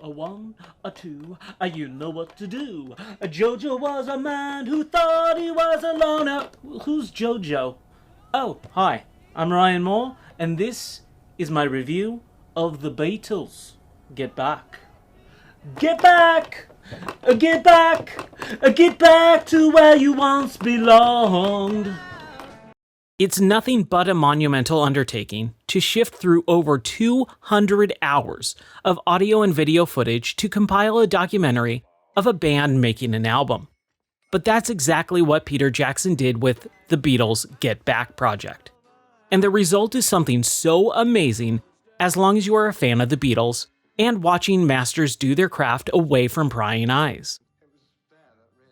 A one, a two, you know what to do. Jojo was a man who thought he was alone. Who's Jojo? Oh, hi, I'm Ryan Moore, and this is my review of the Beatles. Get back. Get back! Get back! Get back to where you once belonged. It's nothing but a monumental undertaking to shift through over 200 hours of audio and video footage to compile a documentary of a band making an album. But that's exactly what Peter Jackson did with the Beatles' Get Back project. And the result is something so amazing as long as you are a fan of the Beatles and watching masters do their craft away from prying eyes.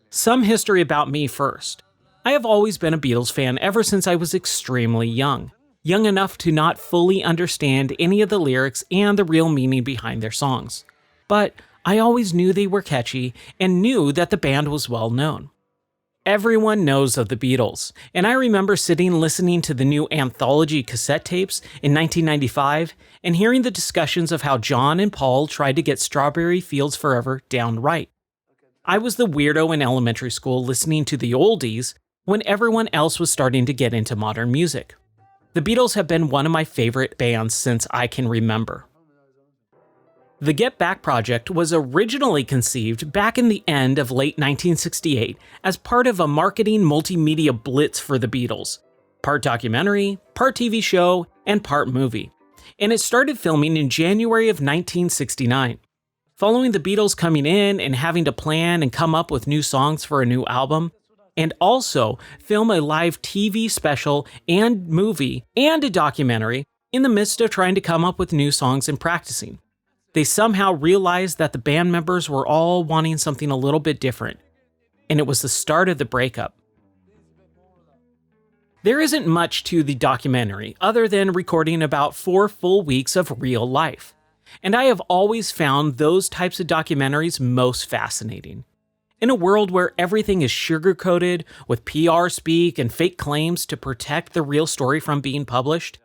Some history about me first. I have always been a Beatles fan ever since I was extremely young enough to not fully understand any of the lyrics and the real meaning behind their songs. But I always knew they were catchy and knew that the band was well known. Everyone knows of the Beatles, and I remember sitting listening to the new anthology cassette tapes in 1995 and hearing the discussions of how John and Paul tried to get Strawberry Fields Forever down right. I was the weirdo in elementary school listening to the oldies when everyone else was starting to get into modern music. The Beatles have been one of my favorite bands since I can remember. The Get Back project was originally conceived back in the end of late 1968 as part of a marketing multimedia blitz for the Beatles, part documentary, part TV show, and part movie, and it started filming in January of 1969. Following the Beatles coming in and having to plan and come up with new songs for a new album, and also film a live TV special and movie and a documentary in the midst of trying to come up with new songs and practicing. They somehow realized that the band members were all wanting something a little bit different, and it was the start of the breakup. There isn't much to the documentary other than recording about 4 full weeks of real life, and I have always found those types of documentaries most fascinating. In a world where everything is sugar-coated with PR speak and fake claims to protect the real story from being published,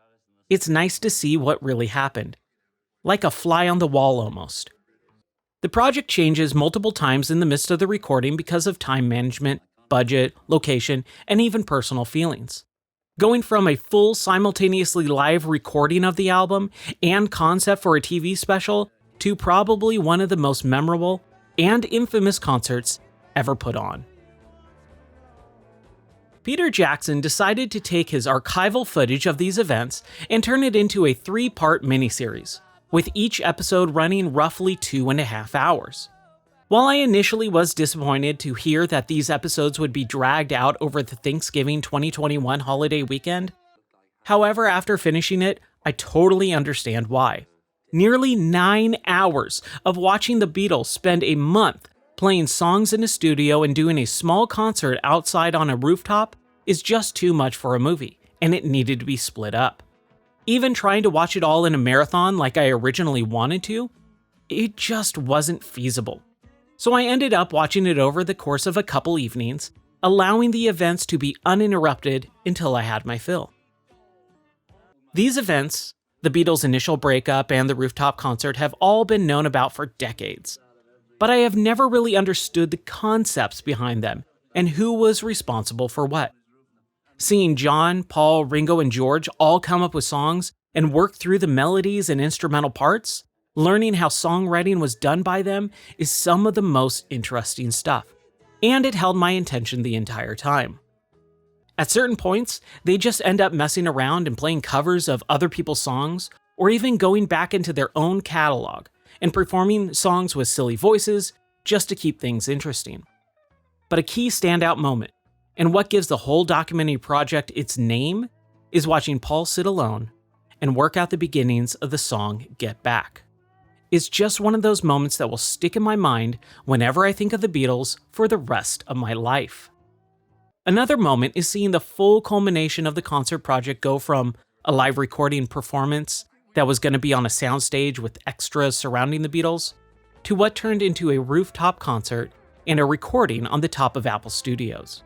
it's nice to see what really happened. Like a fly on the wall almost. The project changes multiple times in the midst of the recording because of time management, budget, location, and even personal feelings. Going from a full simultaneously live recording of the album and concept for a TV special to probably one of the most memorable and infamous concerts ever put on. Peter Jackson decided to take his archival footage of these events and turn it into a 3-part miniseries, with each episode running roughly 2.5 hours. While I initially was disappointed to hear that these episodes would be dragged out over the Thanksgiving 2021 holiday weekend, however, after finishing it, I totally understand why. Nearly 9 hours of watching the Beatles spend a month playing songs in a studio and doing a small concert outside on a rooftop is just too much for a movie, and it needed to be split up. Even trying to watch it all in a marathon like I originally wanted to, it just wasn't feasible. So I ended up watching it over the course of a couple evenings, allowing the events to be uninterrupted until I had my fill. These events, the Beatles' initial breakup and the rooftop concert, have all been known about for decades. But I have never really understood the concepts behind them and who was responsible for what. Seeing John, Paul, Ringo, and George all come up with songs and work through the melodies and instrumental parts, learning how songwriting was done by them is some of the most interesting stuff, and it held my attention the entire time. At certain points, they just end up messing around and playing covers of other people's songs, or even going back into their own catalog and performing songs with silly voices just to keep things interesting. But a key standout moment, and what gives the whole documentary project its name, is watching Paul sit alone and work out the beginnings of the song Get Back. It's just one of those moments that will stick in my mind whenever I think of the Beatles for the rest of my life. Another moment is seeing the full culmination of the concert project go from a live recording performance that was going to be on a soundstage with extras surrounding the Beatles, to what turned into a rooftop concert and a recording on the top of Apple Studios.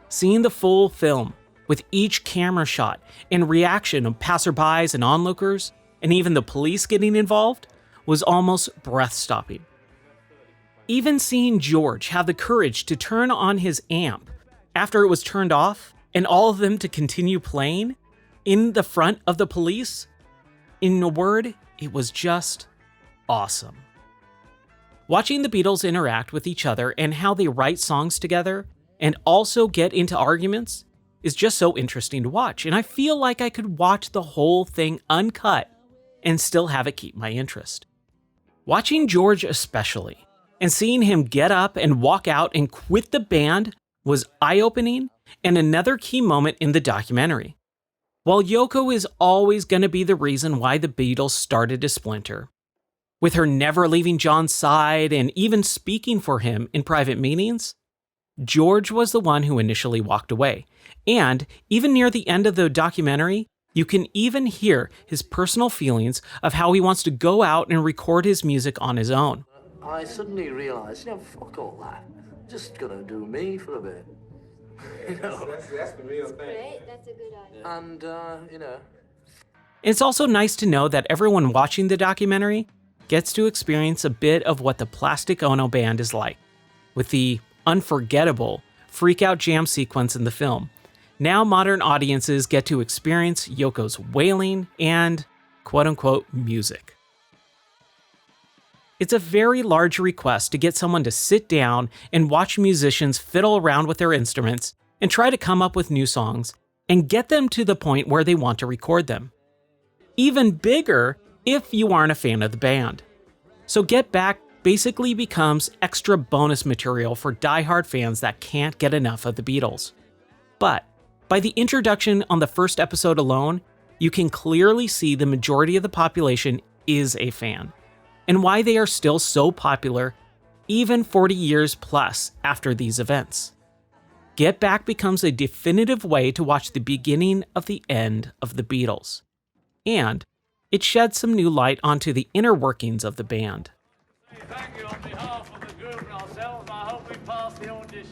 Seeing the full film, with each camera shot and reaction of passerbys and onlookers, and even the police getting involved, was almost breath-stopping. Even seeing George have the courage to turn on his amp after it was turned off and all of them to continue playing in the front of the police, in a word, it was just awesome. Watching the Beatles interact with each other and how they write songs together and also get into arguments is just so interesting to watch, and I feel like I could watch the whole thing uncut and still have it keep my interest. Watching George especially, and seeing him get up and walk out and quit the band was eye-opening and another key moment in the documentary. While Yoko is always going to be the reason why the Beatles started to splinter, with her never leaving John's side and even speaking for him in private meetings, George was the one who initially walked away. And even near the end of the documentary, you can even hear his personal feelings of how he wants to go out and record his music on his own. I suddenly realised, fuck all that. Just gonna do me for a bit. That's the real thing. Great, that's a good idea. And, It's also nice to know that everyone watching the documentary gets to experience a bit of what the Plastic Ono Band is like, with the unforgettable freak-out jam sequence in the film. Now modern audiences get to experience Yoko's wailing and quote-unquote music. It's a very large request to get someone to sit down and watch musicians fiddle around with their instruments and try to come up with new songs and get them to the point where they want to record them. Even bigger if you aren't a fan of the band. So Get Back basically becomes extra bonus material for diehard fans that can't get enough of the Beatles. But by the introduction on the first episode alone, you can clearly see the majority of the population is a fan, and why they are still so popular even 40 years plus after these events. Get Back becomes a definitive way to watch the beginning of the end of the Beatles. And it sheds some new light onto the inner workings of the band. Thank you on behalf of the group and ourselves. I hope we pass the audition.